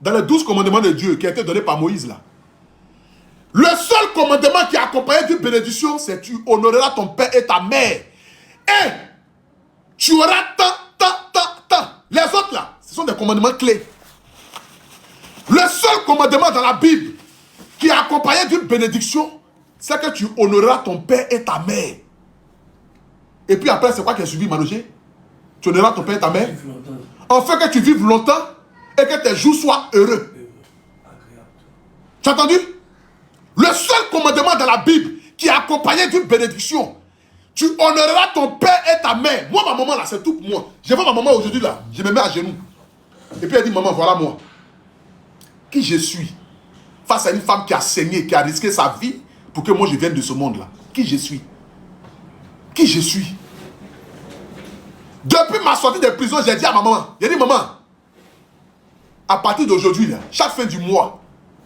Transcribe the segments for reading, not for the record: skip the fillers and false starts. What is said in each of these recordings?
dans les 12 commandements de Dieu qui a été donné par Moïse là, le seul commandement qui est accompagné d'une bénédiction, c'est tu honoreras ton père et ta mère. Et tu auras tant. Les autres là, ce sont des commandements clés. Le seul commandement dans la Bible qui est accompagné d'une bénédiction, c'est que tu honoreras ton père et ta mère. Et puis après, c'est quoi qui est suivi, Manogé? Tu honoreras ton père et ta mère. Enfin que tu vives longtemps et que tes jours soient heureux. Tu as entendu? Le seul commandement dans la Bible qui est accompagné d'une bénédiction, tu honoreras ton père et ta mère. Moi, ma maman là, c'est tout pour moi. Je vois ma maman aujourd'hui là, je me mets à genoux. Et puis elle dit, maman, voilà moi. Qui je suis face à une femme qui a saigné, qui a risqué sa vie pour que moi je vienne de ce monde là. Qui je suis? Qui je suis? Depuis ma sortie de prison, j'ai dit à maman, j'ai dit maman, à partir d'aujourd'hui là, chaque fin du mois,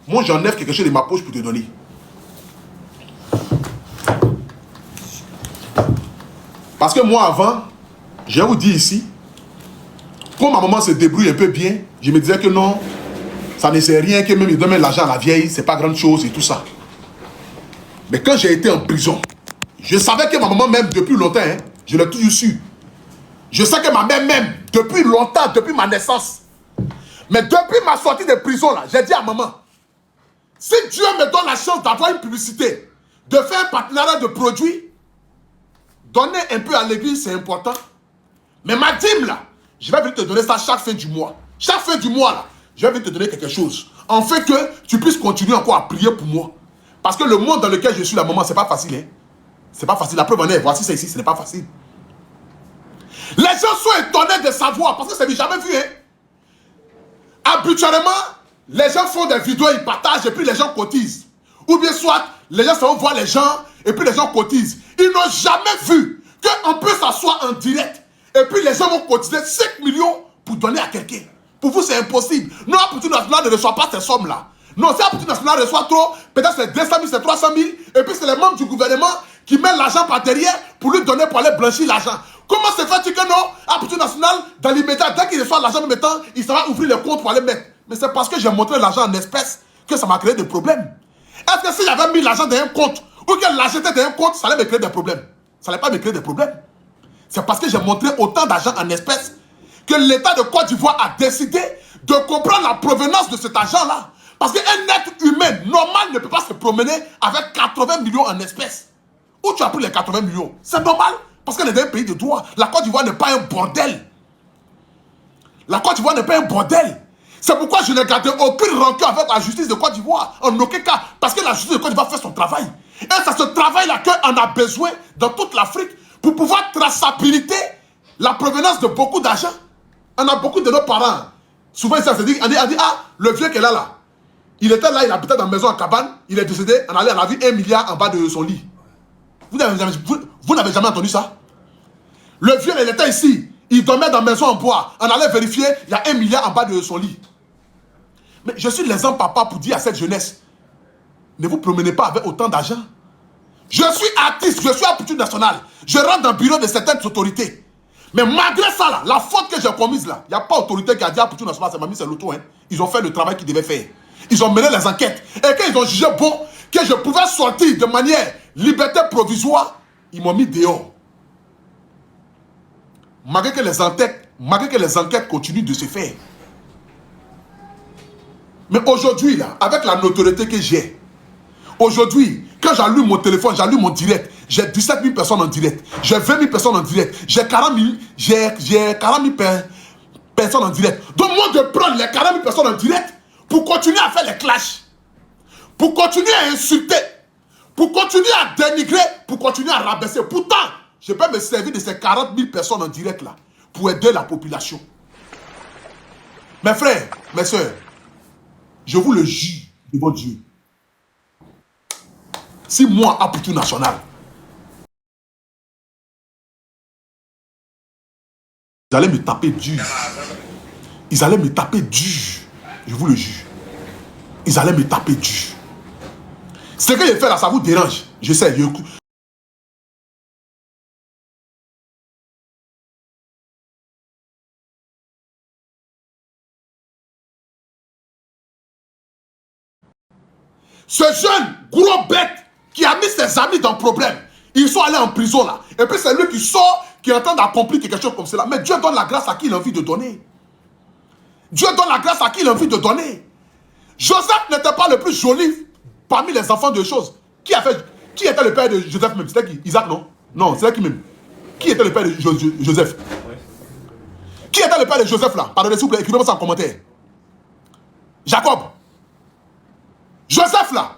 moi j'enlève quelque chose de ma poche pour te donner. Parce que moi avant, je vais vous dire ici, quand ma maman se débrouille un peu bien, je me disais que non, ça ne sert rien, que même il donne l'argent à la vieille, c'est pas grande chose et tout ça. Mais quand j'ai été en prison, je savais que ma maman même depuis longtemps, hein, je l'ai toujours su. Je sais que ma mère même, depuis longtemps, depuis ma naissance. Mais depuis ma sortie de prison là, j'ai dit à maman, si Dieu me donne la chance d'avoir une publicité, de faire un partenariat de produits, donner un peu à l'église, c'est important. Mais ma dîme là, je vais venir te donner ça chaque fin du mois. Chaque fin du mois là, je vais venir te donner quelque chose. En fait que tu puisses continuer encore à prier pour moi. Parce que le monde dans lequel je suis là, maman, c'est pas facile. Hein? C'est pas facile. La preuve en est, voici ça ici, ce n'est pas facile. Les gens sont étonnés de savoir, parce que c'est jamais vu. Hein? Habituellement, les gens font des vidéos, ils partagent et puis les gens cotisent. Ou bien soit, les gens vont voir les gens et puis les gens cotisent. Ils n'ont jamais vu qu'on peut s'asseoir en direct et puis les gens vont cotiser 5 millions pour donner à quelqu'un. Pour vous, c'est impossible. Non, Aptitude Nationale ne reçoit pas ces sommes-là. Non, si Aptitude Nationale reçoit trop, peut-être c'est 200 000, c'est 300 000, et puis c'est les membres du gouvernement qui mettent l'argent par derrière pour lui donner pour aller blanchir l'argent. Comment se fait-il que non, Aptitude Nationale, dans l'immédiat, dès qu'il reçoit l'argent en même temps, il s'en va ouvrir le compte pour aller mettre. Mais c'est parce que j'ai montré l'argent en espèces que ça m'a créé des problèmes. Est-ce que si j'avais mis l'argent dans un compte, ou que l'acheter dans un compte, ça allait me créer des problèmes? Ça n'allait pas me créer des problèmes. C'est parce que j'ai montré autant d'argent en espèces que l'État de Côte d'Ivoire a décidé de comprendre la provenance de cet argent-là. Parce qu'un être humain normal ne peut pas se promener avec 80 millions en espèces. Où tu as pris les 80 millions? C'est normal, parce qu'on est dans un pays de droit. La Côte d'Ivoire n'est pas un bordel. La Côte d'Ivoire n'est pas un bordel. C'est pourquoi je n'ai gardé aucune rancœur avec la justice de Côte d'Ivoire. En aucun cas. Parce que la justice de Côte d'Ivoire fait son travail. Et c'est ce travail-là qu'on a besoin dans toute l'Afrique pour pouvoir traçabilité la provenance de beaucoup d'argent. On a beaucoup de nos parents. Souvent, ça se dit, on dit, ah, le vieux qui est là, il était là, il habitait dans une maison en cabane, il est décédé, on allait, on a vu 1 milliard en bas de son lit. Vous n'avez jamais entendu ça? Le vieux, il était ici, il dormait dans une maison en bois, on allait vérifier, il y a 1 milliard en bas de son lit. Mais je suis l'exemple papa pour dire à cette jeunesse, ne vous promenez pas avec autant d'argent. Je suis artiste, je suis Aptitude Nationale, je rentre dans le bureau de certaines autorités. Mais malgré ça, là, la faute que j'ai commise là, il n'y a pas d'autorité qui a dit Aptitude Nationale, c'est Mamie, c'est l'auto. Hein. Ils ont fait le travail qu'ils devaient faire. Ils ont mené les enquêtes. Et quand ils ont jugé bon, que je pouvais sortir de manière liberté provisoire, ils m'ont mis dehors. Malgré que les enquêtes continuent de se faire. Mais aujourd'hui, là, avec la notoriété que j'ai, aujourd'hui, quand j'allume mon téléphone, j'allume mon direct, j'ai 17 000 personnes en direct, j'ai 20 000 personnes en direct, j'ai 40 000 personnes en direct. Donc moi de prendre les 40 000 personnes en direct pour continuer à faire les clashs, pour continuer à insulter, pour continuer à dénigrer, pour continuer à rabaisser. Pourtant, je peux me servir de ces 40 000 personnes en direct là pour aider la population. Mes frères, mes soeurs, je vous le jure devant Dieu. Si moi, Aptitude Nationale, ils allaient me taper dur. Ils allaient me taper dur. Je vous le jure. Ils allaient me taper dur. Ce que j'ai fait là, ça vous dérange. Je sais. Ce jeune gros bête qui a mis ses amis dans le problème, ils sont allés en prison là. Et puis c'est lui qui sort, qui est en train d'accomplir quelque chose comme cela. Mais Dieu donne la grâce à qui il a envie de donner. Dieu donne la grâce à qui il a envie de donner. Joseph n'était pas le plus joli parmi les enfants de choses. Qui était le père de Joseph même? C'était qui? Isaac, non? Non, c'est qui même? Qui était le père de Joseph? Qui était le père de Joseph là? Pardonnez s'il vous plaît, écrivez-moi ça en commentaire. Jacob. Joseph là,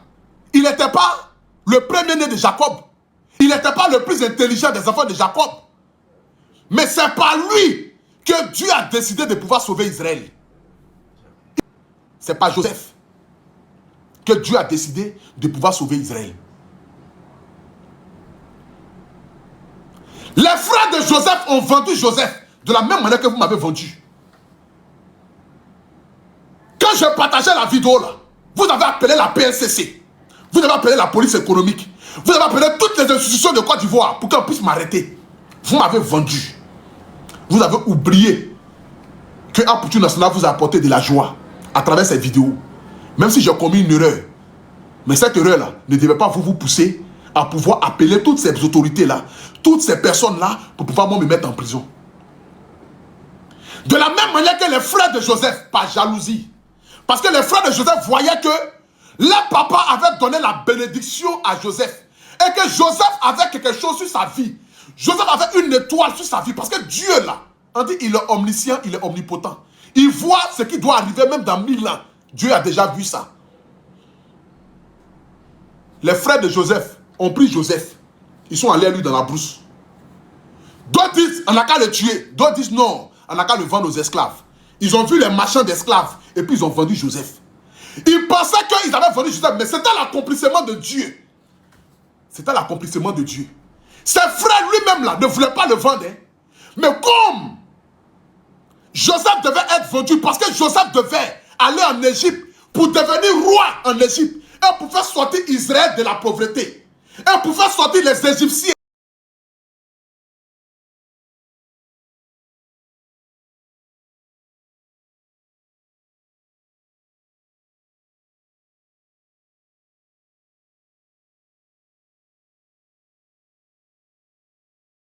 il n'était pas le premier-né de Jacob. Il n'était pas le plus intelligent des enfants de Jacob. Mais c'est par lui que Dieu a décidé de pouvoir sauver Israël. C'est par Joseph que Dieu a décidé de pouvoir sauver Israël. Les frères de Joseph ont vendu Joseph de la même manière que vous m'avez vendu. Quand je partageais la vidéo là, vous avez appelé la PNCC, vous avez appelé la police économique, vous avez appelé toutes les institutions de Côte d'Ivoire pour qu'on puisse m'arrêter. Vous m'avez vendu. Vous avez oublié que Apoutou National vous a apporté de la joie à travers cette vidéo. Même si j'ai commis une erreur. Mais cette erreur-là ne devait pas vous pousser à pouvoir appeler toutes ces autorités-là, toutes ces personnes-là, pour pouvoir me mettre en prison. De la même manière que les frères de Joseph, par jalousie. Parce que les frères de Joseph voyaient que leur papa avait donné la bénédiction à Joseph. Et que Joseph avait quelque chose sur sa vie. Joseph avait une étoile sur sa vie. Parce que Dieu là, on dit il est omniscient, il est omnipotent. Il voit ce qui doit arriver même dans 1000 ans. Dieu a déjà vu ça. Les frères de Joseph ont pris Joseph. Ils sont allés à lui dans la brousse. D'autres disent, on n'a qu'à le tuer. D'autres disent, non, on n'a qu'à le vendre aux esclaves. Ils ont vu les marchands d'esclaves. Et puis ils ont vendu Joseph. Ils pensaient qu'ils avaient vendu Joseph. Mais c'était l'accomplissement de Dieu. C'était l'accomplissement de Dieu. Ses frères lui-même là ne voulaient pas le vendre. Hein. Mais comme Joseph devait être vendu parce que Joseph devait aller en Égypte pour devenir roi en Égypte. Et pour faire sortir Israël de la pauvreté. Et pour faire sortir les Égyptiens